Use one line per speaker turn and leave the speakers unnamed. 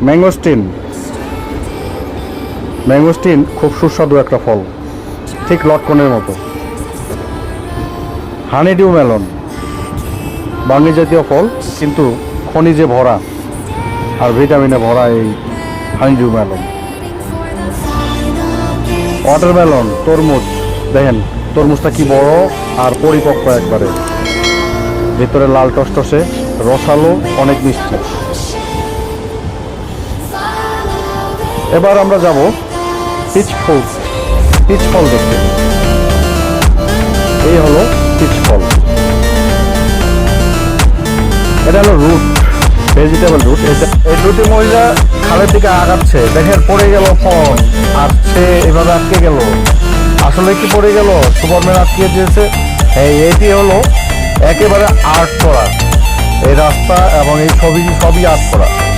Mangosteen. Mangosteen খুব সুস্বাদু একটা ফল, ঠিক লটকনের মতো। হানিডিউ মেলন, বার্নি জাতীয় ফল কিন্তু খনিজে ভরা আর ভিটামিনে ভরা এই হানিডিউ মেলন। ওয়াটারমেলন, তরমুজ, দেখেন তরমুজটা কি বড় আর পরিপক্ক একবারে, ভিতরে লাল টসটসে, রসালো, অনেক মিষ্টি। এবার আমরা যাব পিচ ফল দেখতে। এই হলো পিচ ফল। এটা হলো রুট, ভেজিটেবল রুট। এই রুটে মহিলা খালের দিকে আগাচ্ছে, দেখেন পড়ে গেল ফোন, আসছে এভাবে আটকে গেল। আসলে কি পড়ে গেল? সুপারম্যান আটকে দিয়েছে। এইটি হলো একেবারে আর্ট করা এই রাস্তা, এবং এই সবই আর্ট করা।